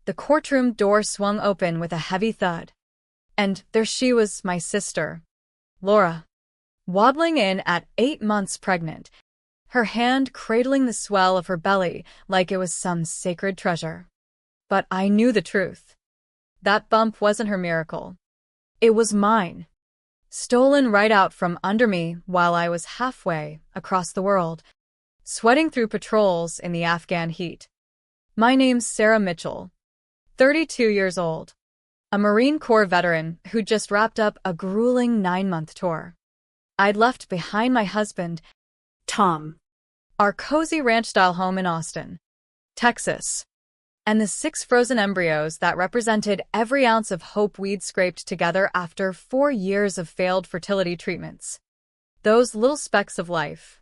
The courtroom door swung open with a heavy thud. And there she was, my sister, Laura, waddling in at 8 months pregnant, her hand cradling the swell of her belly like it was some sacred treasure. But I knew the truth. That bump wasn't her miracle. It was mine. Stolen right out from under me while I was halfway across the world, sweating through patrols in the Afghan heat. My name's Sarah Mitchell, 32 years old, a Marine Corps veteran who'd just wrapped up a grueling 9-month tour. I'd left behind my husband, Tom, our cozy ranch-style home in Austin, Texas, and the 6 frozen embryos that represented every ounce of hope we'd scraped together after 4 years of failed fertility treatments. Those little specks of life,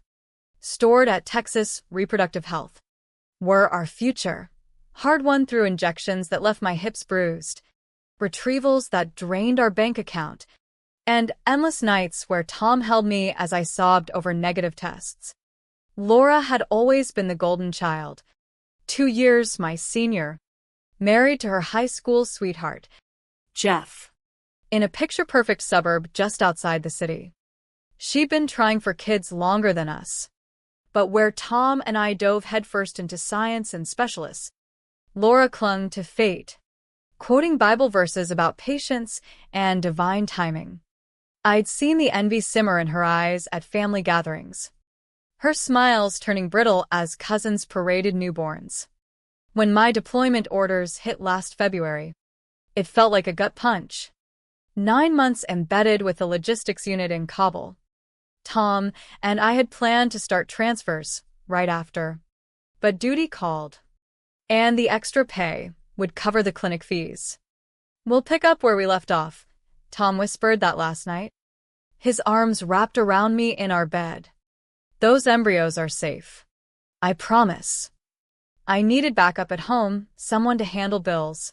stored at Texas Reproductive Health, were our future, hard-won through injections that left my hips bruised, retrievals that drained our bank account, and endless nights where Tom held me as I sobbed over negative tests. Laura had always been the golden child, 2 years my senior, married to her high school sweetheart, Jeff, in a picture-perfect suburb just outside the city. She'd been trying for kids longer than us. But where Tom and I dove headfirst into science and specialists, Laura clung to fate, quoting Bible verses about patience and divine timing. I'd seen the envy simmer in her eyes at family gatherings, her smiles turning brittle as cousins paraded newborns. When my deployment orders hit last February, it felt like a gut punch. 9 months embedded with the logistics unit in Kabul. Tom and I had planned to start transfers right after, but duty called, and the extra pay would cover the clinic fees. "We'll pick up where we left off," Tom whispered that last night, his arms wrapped around me in our bed. "Those embryos are safe. I promise." I needed backup at home, someone to handle bills,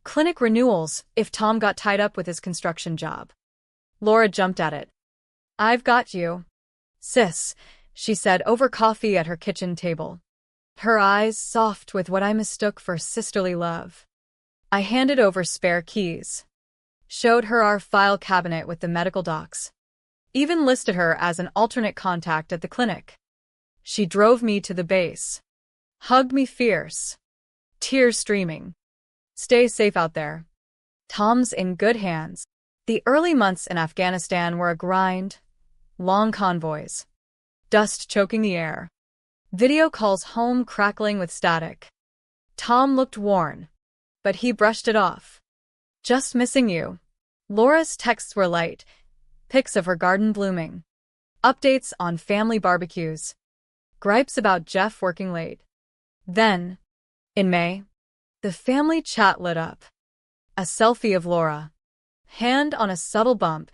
clinic renewals if Tom got tied up with his construction job. Laura jumped at it. "I've got you, sis," she said over coffee at her kitchen table, her eyes soft with what I mistook for sisterly love. I handed over spare keys, showed her our file cabinet with the medical docs, even listed her as an alternate contact at the clinic. She drove me to the base, hugged me fierce, tears streaming. "Stay safe out there. Tom's in good hands." The early months in Afghanistan were a grind. Long convoys, dust choking the air, video calls home crackling with static. Tom looked worn, but he brushed it off. "Just missing you." Laura's texts were light, pics of her garden blooming, updates on family barbecues, gripes about Jeff working late. Then, in May, the family chat lit up. A selfie of Laura, hand on a subtle bump,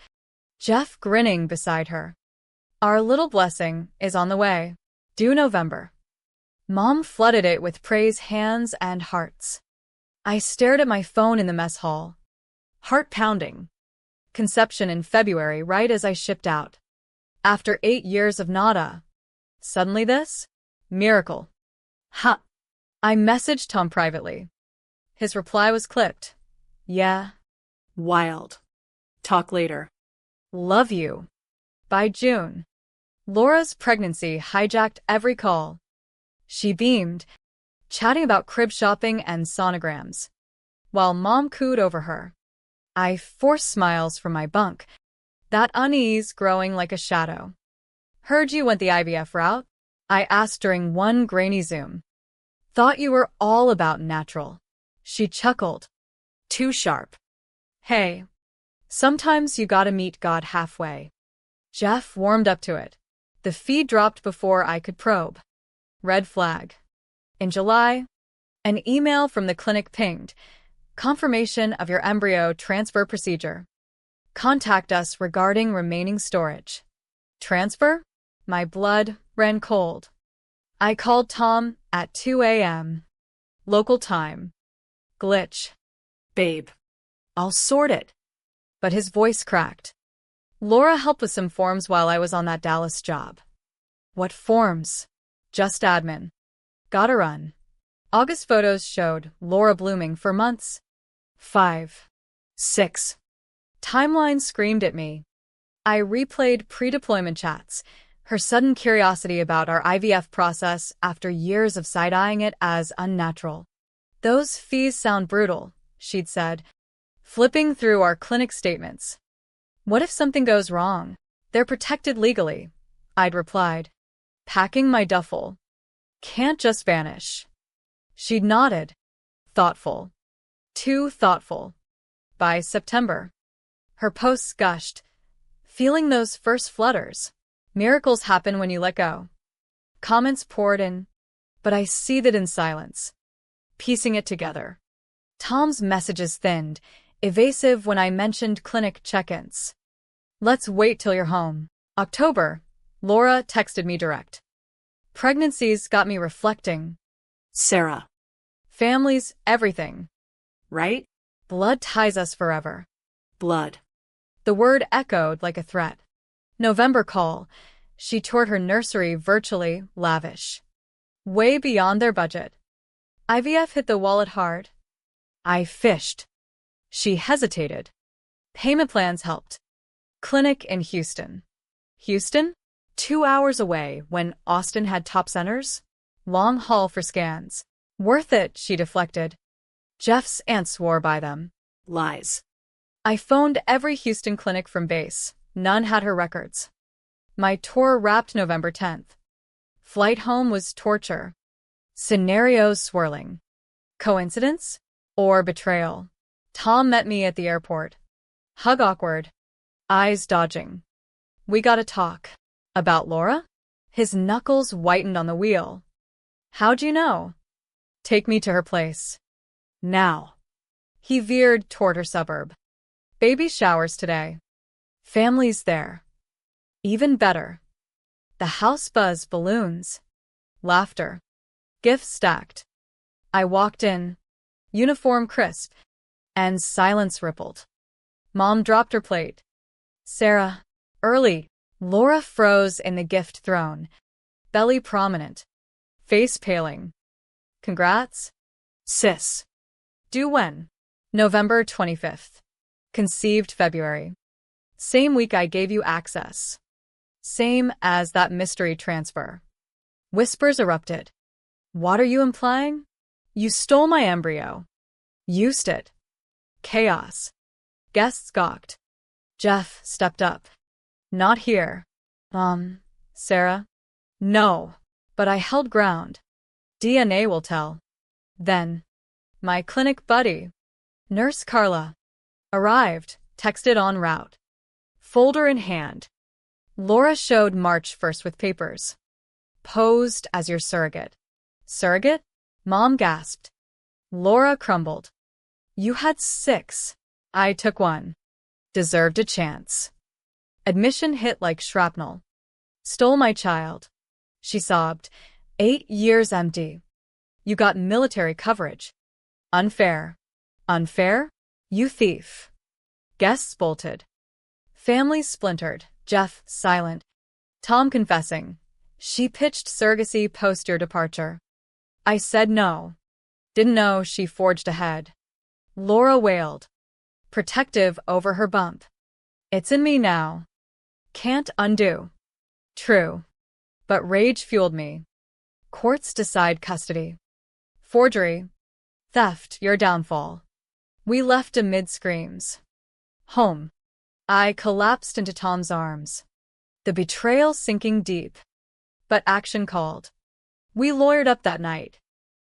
Jeff grinning beside her. "Our little blessing is on the way, due November." Mom flooded it with praise hands and hearts. I stared at my phone in the mess hall, heart pounding. Conception in February, right as I shipped out. After 8 years of nada. Suddenly this? Miracle. Ha! I messaged Tom privately. His reply was clipped. "Yeah. Wild. Talk later. Love you." By June, Laura's pregnancy hijacked every call. She beamed, chatting about crib shopping and sonograms, while Mom cooed over her. I forced smiles from my bunk, that unease growing like a shadow. "Heard you went the IVF route?" I asked during one grainy Zoom. "Thought you were all about natural." She chuckled. "Too sharp. Hey, sometimes you gotta meet God halfway." Jeff warmed up to it. The feed dropped before I could probe. Red flag. In July, an email from the clinic pinged. "Confirmation of your embryo transfer procedure. Contact us regarding remaining storage." Transfer? My blood ran cold. I called Tom at 2 a.m. local time. Glitch. "Babe, I'll sort it." But his voice cracked. "Laura helped with some forms while I was on that Dallas job." "What forms?" "Just admin. Gotta run." August photos showed Laura blooming for months. 5. 6. Timeline screamed at me. I replayed pre-deployment chats, her sudden curiosity about our IVF process after years of side-eyeing it as unnatural. "Those fees sound brutal," she'd said, flipping through our clinic statements. "What if something goes wrong? They're protected legally," I'd replied, packing my duffel. "Can't just vanish." She'd nodded. Thoughtful. Too thoughtful. By September, her posts gushed. "Feeling those first flutters. Miracles happen when you let go." Comments poured in, but I seethed in silence, piecing it together. Tom's messages thinned, evasive when I mentioned clinic check-ins. "Let's wait till you're home." October, Laura texted me direct. "Pregnancies got me reflecting. Sarah. Family's everything. Right? Blood ties us forever." Blood. The word echoed like a threat. November call. She toured her nursery virtually lavish. Way beyond their budget. IVF hit the wallet hard. I fished. She hesitated. Payment plans helped. Clinic in Houston. Houston? 2 hours away when Austin had top centers? Long haul for scans. Worth it, she deflected. Jeff's aunt swore by them. Lies. I phoned every Houston clinic from base. None had her records. My tour wrapped November 10th. Flight home was torture. Scenarios swirling. Coincidence? Or betrayal? Tom met me at the airport. Hug awkward. Eyes dodging. "We gotta talk." "About Laura?" His knuckles whitened on the wheel. "How'd you know?" "Take me to her place." "Now." He veered toward her suburb. "Baby showers today. Family's there." Even better. The house buzzed balloons. Laughter. Gifts stacked. I walked in. Uniform crisp. And silence rippled. Mom dropped her plate. "Sarah, early." Laura froze in the gift throne. Belly prominent. Face paling. "Congrats." Sis. "Due when?" "November 25th. Conceived February. Same week I gave you access. Same as that mystery transfer." Whispers erupted. "What are you implying?" "You stole my embryo." "Used it." Chaos. Guests gawked. Jeff stepped up. "Not here." Sarah?" "No." But I held ground. "DNA will tell." Then, my clinic buddy, Nurse Carla, arrived, texted en route. Folder in hand. Laura showed March 1st with papers. "Posed as your surrogate." "Surrogate?" Mom gasped. Laura crumbled. "You had 6. I took 1. Deserved a chance." Admission hit like shrapnel. "Stole my child." She sobbed. 8 years empty. "You got military coverage." "Unfair." "Unfair? You thief." Guests bolted. Families splintered. Jeff silent. Tom confessing. "She pitched surrogacy post your departure." I said no. "Didn't know," she forged ahead. Laura wailed. Protective over her bump. "It's in me now. Can't undo." True. But rage fueled me. Courts decide custody. Forgery. Theft, your downfall. We left amid screams. Home. I collapsed into Tom's arms. The betrayal sinking deep. But action called. We lawyered up that night.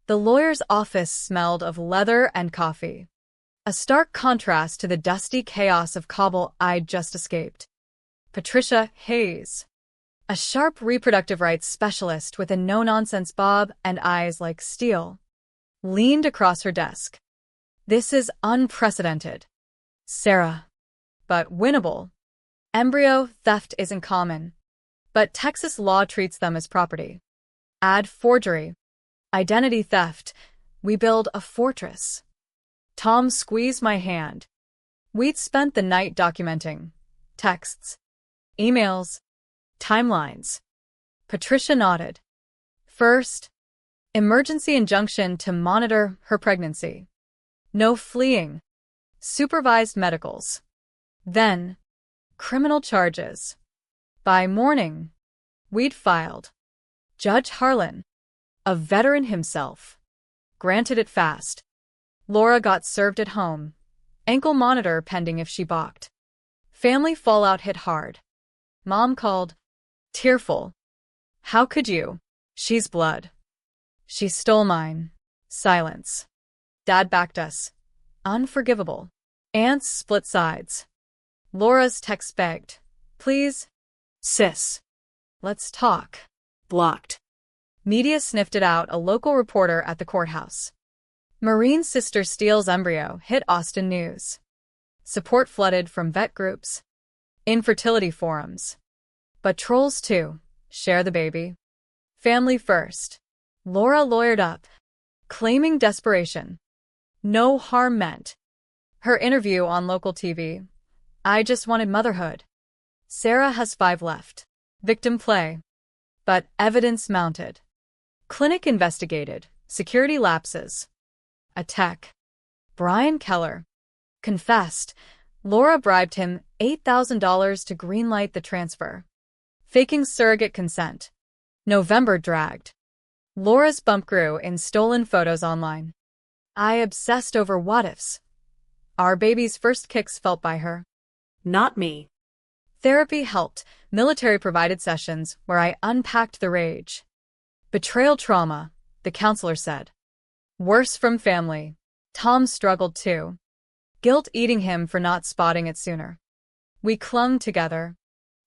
The lawyer's office smelled of leather and coffee. A stark contrast to the dusty chaos of Kabul I'd just escaped. Patricia Hayes, a sharp reproductive rights specialist with a no-nonsense bob and eyes like steel, leaned across her desk. "This is unprecedented." "Sarah. But winnable. Embryo theft isn't common. But Texas law treats them as property. Add forgery. Identity theft. We build a fortress." Tom squeezed my hand. We'd spent the night documenting. Texts. Emails. Timelines. Patricia nodded. "First, Emergency injunction to monitor her pregnancy. No fleeing. Supervised medicals. Then, criminal charges. By morning, we'd filed. Judge Harlan, a veteran himself, granted it fast. Laura got served at home. Ankle monitor pending if she balked. Family fallout hit hard. Mom called, tearful. How could you? She's blood. She stole mine. Silence. Dad backed us. Unforgivable. Aunts split sides. Laura's text begged. Please, Sis. let's talk. Blocked. Media sniffed it out. A local reporter at the courthouse. Marine's sister steals embryo hit Austin News. Support flooded from vet groups. Infertility forums. But trolls too. Share the baby. Family first. Laura lawyered up, claiming desperation. No harm meant. Her interview on local TV. I just wanted motherhood. Sarah has 5 left. Victim play. But evidence mounted. Clinic investigated. Security lapses. A tech. Brian Keller. Confessed. Laura bribed him $8,000 to greenlight the transfer. Faking surrogate consent. November dragged. Laura's bump grew in stolen photos online. I obsessed over what-ifs. Our baby's first kicks felt by her. Not me. Therapy helped. Military-provided sessions where I unpacked the rage. Betrayal trauma, the counselor said. Worse from family. Tom struggled too. Guilt eating him for not spotting it sooner. We clung together,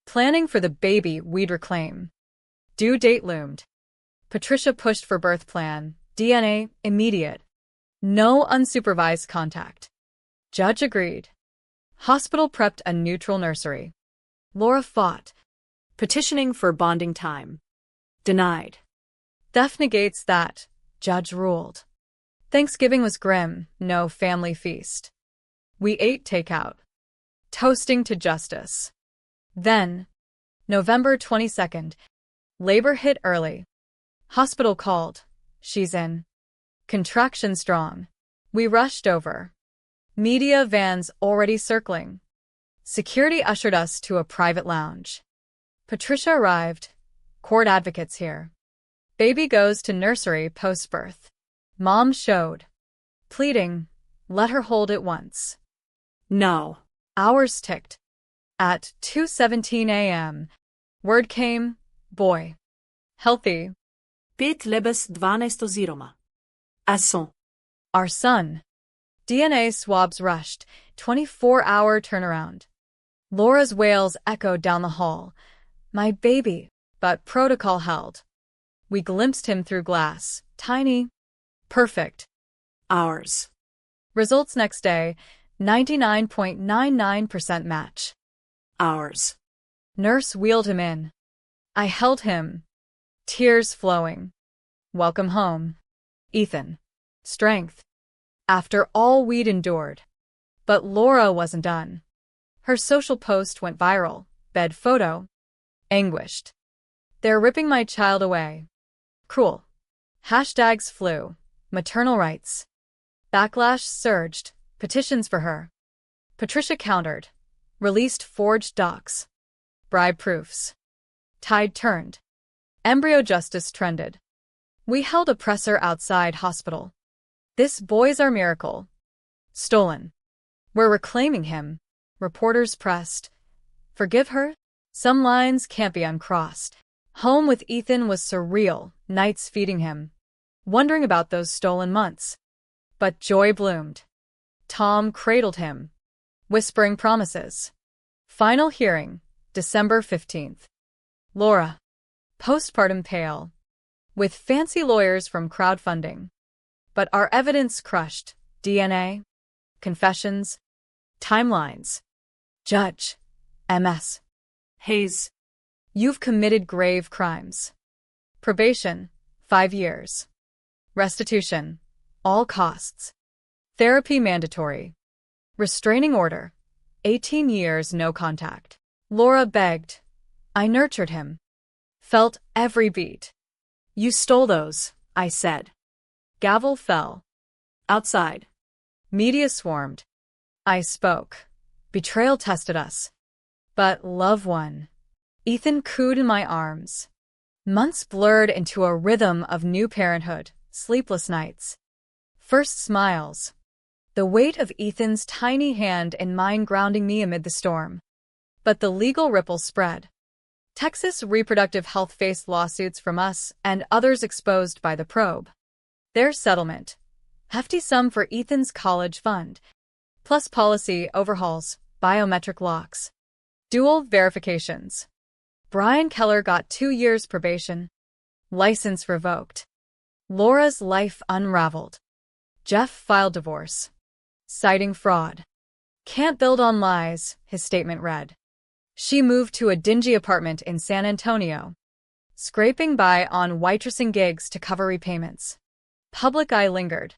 planning for the baby we'd reclaim. Due date loomed. Patricia pushed for birth plan, DNA, immediate. No unsupervised contact. Judge agreed. Hospital prepped a neutral nursery. Laura fought. Petitioning for bonding time. Denied. Theft negates that, judge ruled. Thanksgiving was grim, no family feast. We ate takeout. Toasting to justice. Then, November 22nd, labor hit early. Hospital called. She's in. Contraction strong. We rushed over. Media vans already circling. Security ushered us to a private lounge. Patricia arrived. Court advocates here. Baby goes to nursery post-birth. Mom showed. Pleading, let her hold it once. No. Hours ticked. At 2:17 a.m., word came, boy. Healthy. Pet lebes 12 ziroma. Asson. Our son. DNA swabs rushed, 24-hour turnaround. Laura's wails echoed down the hall. My baby, but protocol held. We glimpsed him through glass, tiny, perfect. Ours. Results next day, 99.99% match. Ours. Nurse wheeled him in. I held him, tears flowing. Welcome home, Ethan. Strength. After all we'd endured. But Laura wasn't done. Her social post went viral, bed photo. Anguished. They're ripping my child away. Cruel. Hashtags flew. Maternal rights. Backlash surged. Petitions for her. Patricia countered. Released forged docs. Bribe proofs. Tide turned. Embryo justice trended. We held a presser outside hospital. This boy's our miracle. Stolen. We're reclaiming him. Reporters pressed. Forgive her? Some lines can't be uncrossed. Home with Ethan was surreal, nights feeding him. Wondering about those stolen months. But joy bloomed. Tom cradled him. Whispering promises. Final hearing, December 15th. Laura. Postpartum pale. With fancy lawyers from crowdfunding. But our evidence crushed. DNA. Confessions. Timelines. Judge. MS. Hayes. You've committed grave crimes. Probation, 5 years. Restitution, all costs. Therapy mandatory. Restraining order, 18 years no contact. Laura begged. I nurtured him. Felt every beat. You stole those, I said. Gavel fell. Outside. Media swarmed. I spoke. Betrayal tested us. But love won. Ethan cooed in my arms. Months blurred into a rhythm of new parenthood, sleepless nights. First smiles. The weight of Ethan's tiny hand in mine grounding me amid the storm. But the legal ripple spread. Texas Reproductive Health faced lawsuits from us and others exposed by the probe. Their settlement. Hefty sum for Ethan's college fund. Plus policy overhauls, biometric locks. Dual verifications. Brian Keller got 2 years probation. License revoked. Laura's life unraveled. Jeff filed divorce. Citing fraud. Can't build on lies, his statement read. She moved to a dingy apartment in San Antonio, scraping by on waitressing gigs to cover repayments. Public eye lingered.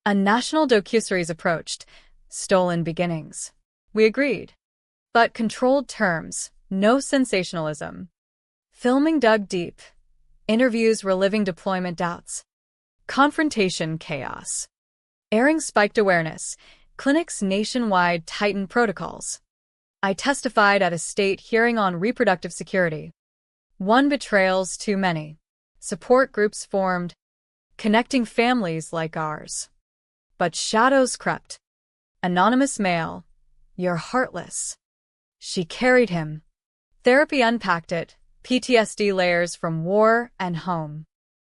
A national docuseries approached. Stolen beginnings. We agreed. But controlled terms, no sensationalism. Filming dug deep. Interviews reliving deployment doubts. Confrontation chaos. Airing spiked awareness. Clinics nationwide tightened protocols. I testified at a state hearing on reproductive security. One betrayal's too many. Support groups formed, connecting families like ours. But shadows crept. Anonymous mail. You're heartless. She carried him. Therapy unpacked it, PTSD layers from war and home.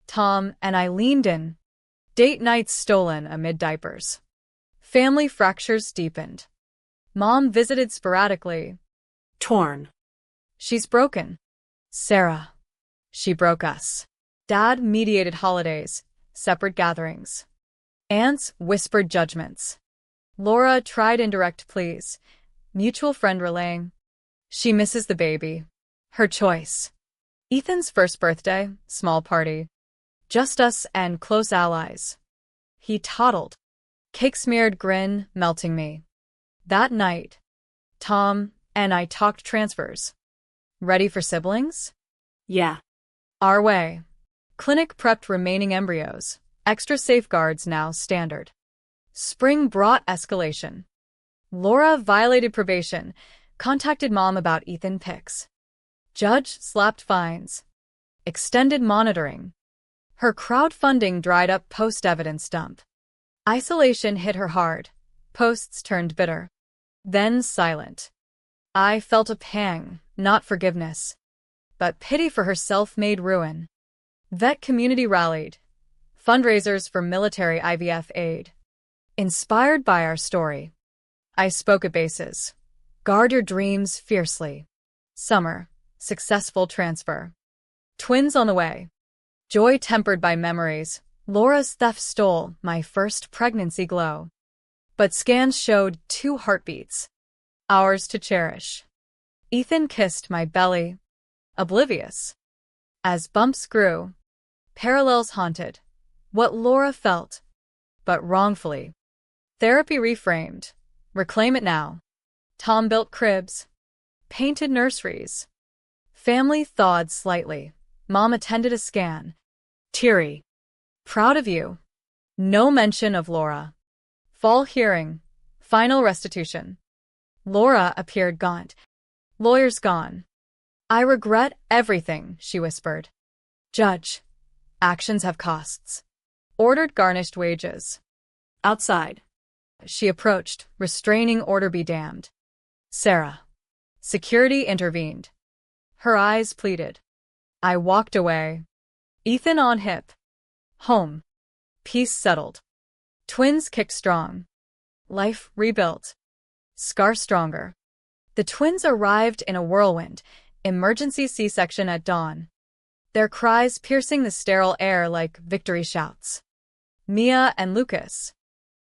Tom and I leaned in. Date nights stolen amid diapers. Family fractures deepened. Mom visited sporadically. Torn. She's broken. Sarah. She broke us. Dad mediated holidays, separate gatherings. Aunts whispered judgments. Laura tried indirect pleas. Mutual friend relaying. She misses the baby. Her choice. Ethan's first birthday, small party. Just us and close allies. He toddled. Cake-smeared grin melting me. That night, Tom and I talked transfers. Ready for siblings? Yeah. Our way. Clinic prepped remaining embryos. Extra safeguards now standard. Spring brought escalation. Laura violated probation, contacted mom about Ethan pics. Judge slapped fines. Extended monitoring. Her crowdfunding dried up post-evidence dump. Isolation hit her hard. Posts turned bitter. Then silent. I felt a pang, not forgiveness, but pity for her self-made ruin. Vet community rallied. Fundraisers for military IVF aid. Inspired by our story. I spoke at bases. Guard your dreams fiercely. Summer. Successful transfer. Twins on the way. Joy tempered by memories. Laura's theft stole my first pregnancy glow. But scans showed 2 heartbeats. Ours to cherish. Ethan kissed my belly. Oblivious. As bumps grew, parallels haunted. What Laura felt, but wrongfully. Therapy reframed. Reclaim it now. Tom built cribs. Painted nurseries. Family thawed slightly. Mom attended a scan. Teary. Proud of you. No mention of Laura. Fall hearing. Final restitution. Laura appeared gaunt. Lawyers gone. I regret everything, she whispered. Judge. Actions have costs. Ordered garnished wages. Outside. She approached, restraining order be damned. Sarah. Security intervened. Her eyes pleaded. I walked away. Ethan on hip. Home. Peace settled. Twins kicked strong. Life rebuilt. Scar stronger. The twins arrived in a whirlwind. Emergency C-section at dawn. Their cries piercing the sterile air like victory shouts. Mia and Lucas.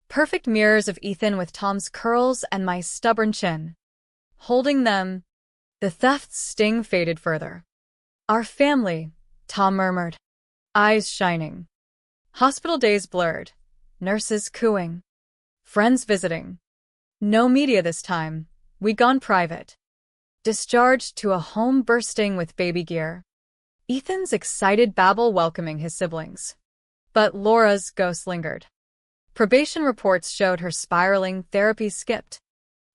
Perfect mirrors of Ethan with Tom's curls and my stubborn chin. Holding them, the theft's sting faded further. Our family, Tom murmured. Eyes shining. Hospital days blurred. Nurses cooing. Friends visiting. No media this time. We'd gone private. Discharged to a home bursting with baby gear. Ethan's excited babble welcoming his siblings. But Laura's ghost lingered. Probation reports showed her spiraling, therapy skipped.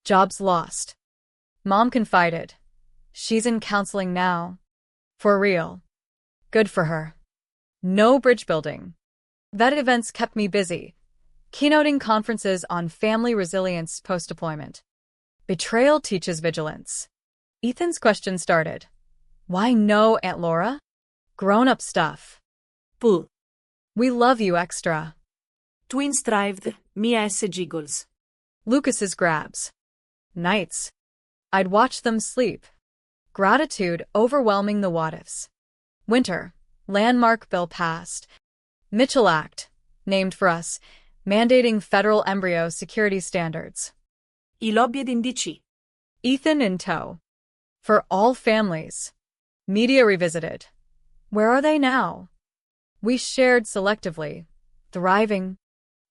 Jobs lost. Mom confided. She's in counseling now. For real. Good for her. No bridge building. Vet events kept me busy, keynoting conferences on family resilience post-deployment. Betrayal teaches vigilance. Ethan's question started. Why no, Aunt Laura? Grown-up stuff. Pull. We love you extra. Twins thrived, Mia S. giggles. Lucas's grabs. Nights. I'd watch them sleep. Gratitude overwhelming the what-ifs. Winter. Landmark bill passed. Mitchell Act, named for us, mandating federal embryo security standards. I lobby ed indici. Ethan in tow. For all families. Media revisited. Where are they now? We shared selectively. Thriving.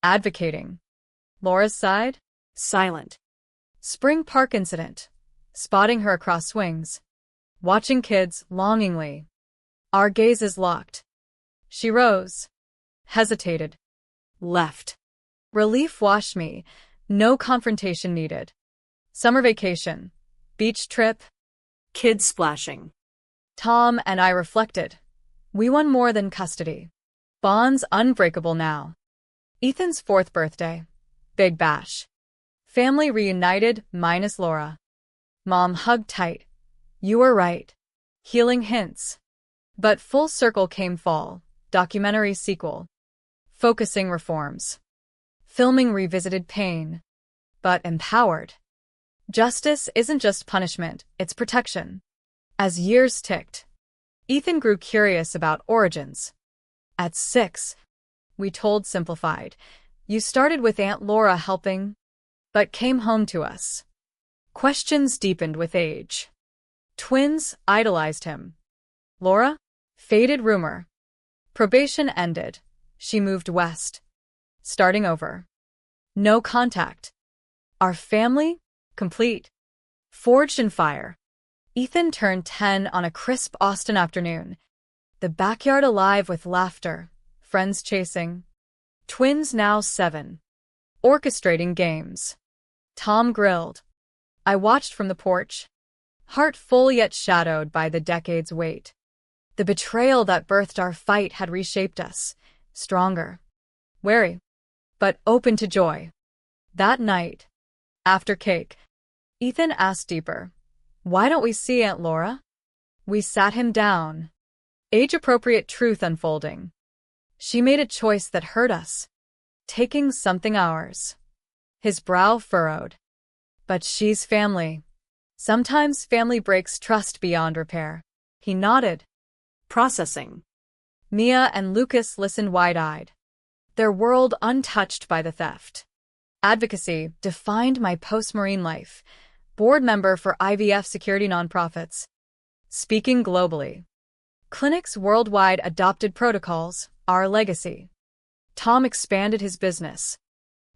Advocating. Laura's side? Silent. Spring Park incident. Spotting her across swings. Watching kids longingly. Our gazes locked. She rose. Hesitated. Left. Relief washed me. No confrontation needed. Summer vacation. Beach trip. Kids splashing. Tom and I reflected. We won more than custody. Bonds unbreakable now. Ethan's 4th birthday. Big bash. Family reunited minus Laura. Mom hugged tight. You were right. Healing hints. But full circle came fall. Documentary sequel. Focusing reforms. Filming revisited pain. But empowered. Justice isn't just punishment, it's protection. As years ticked, Ethan grew curious about origins. At 6, we told simplified. You started with Aunt Laura helping, but came home to us. Questions deepened with age. Twins idolized him. Laura? Faded rumor. Probation ended. She moved west. Starting over. No contact. Our family? Complete. Forged in fire. Ethan turned 10 on a crisp Austin afternoon. The backyard alive with laughter. Friends chasing. Twins now 7. Orchestrating games. Tom grilled. I watched from the porch. Heart full yet shadowed by the decade's weight. The betrayal that birthed our fight had reshaped us. Stronger. Wary. But open to joy. That night, after cake, Ethan asked deeper. Why don't we see Aunt Laura? We sat him down. Age-appropriate truth unfolding. She made a choice that hurt us. Taking something ours. His brow furrowed. But she's family. Sometimes family breaks trust beyond repair. He nodded. Processing. Mia and Lucas listened wide-eyed. Their world untouched by the theft. Advocacy defined my post-Marine life. Board member for IVF security nonprofits. Speaking globally. Clinics worldwide adopted protocols, our legacy. Tom expanded his business.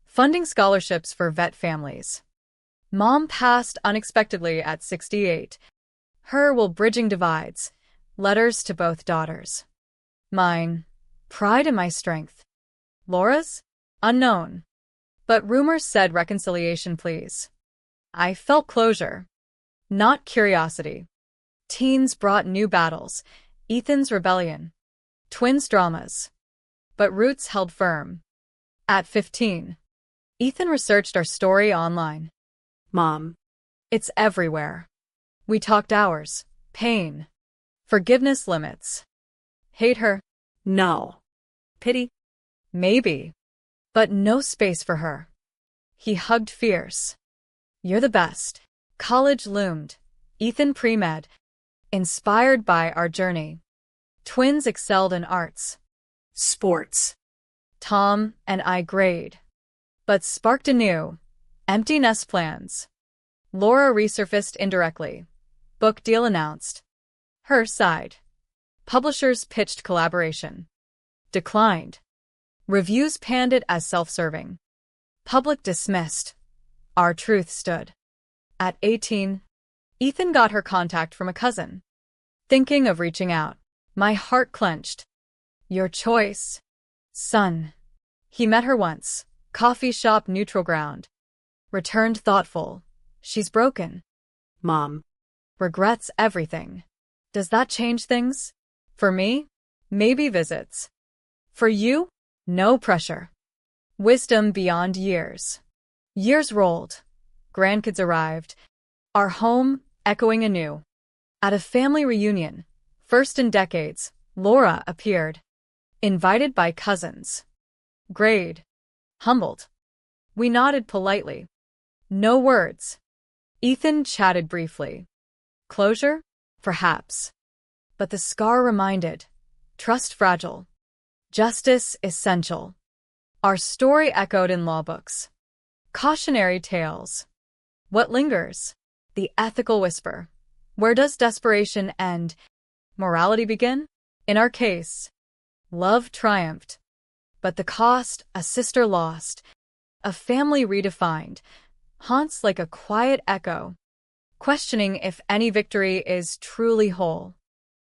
Funding scholarships for vet families. Mom passed unexpectedly at 68. Her while bridging divides. Letters to both daughters. Mine. Pride in my strength. Laura's? Unknown. But rumors said reconciliation please. I felt closure. Not curiosity. Teens brought new battles. Ethan's rebellion. Twins' dramas. But roots held firm. At 15. Ethan researched our story online. Mom. It's everywhere. We talked hours. Pain. Forgiveness limits. Hate her? No. Pity? Maybe. But no space for her. He hugged fierce. You're the best. College loomed. Ethan pre-med. Inspired by our journey. Twins excelled in arts. Sports. Tom and I grade. But sparked anew. Empty nest plans. Laura resurfaced indirectly. Book deal announced. Her side. Publishers pitched collaboration. Declined. Reviews panned it as self-serving. Public dismissed. Our truth stood. At 18, Ethan got her contact from a cousin. Thinking of reaching out. My heart clenched. Your choice. Son. He met her once. Coffee shop neutral ground. Returned thoughtful. She's broken. Mom. Regrets everything. Does that change things? For me? Maybe visits. For you? No pressure. Wisdom beyond years. Years rolled. Grandkids arrived. Our home echoing anew. At a family reunion, first in decades, Laura appeared. Invited by cousins. Grade. Humbled. We nodded politely. No words. Ethan chatted briefly. Closure? Perhaps. But the scar reminded. Trust fragile. Justice essential. Our story echoed in law books. Cautionary tales. What lingers? The ethical whisper. Where does desperation end? Morality begin? In our case, love triumphed. But the cost, a sister lost, a family redefined, haunts like a quiet echo, questioning if any victory is truly whole.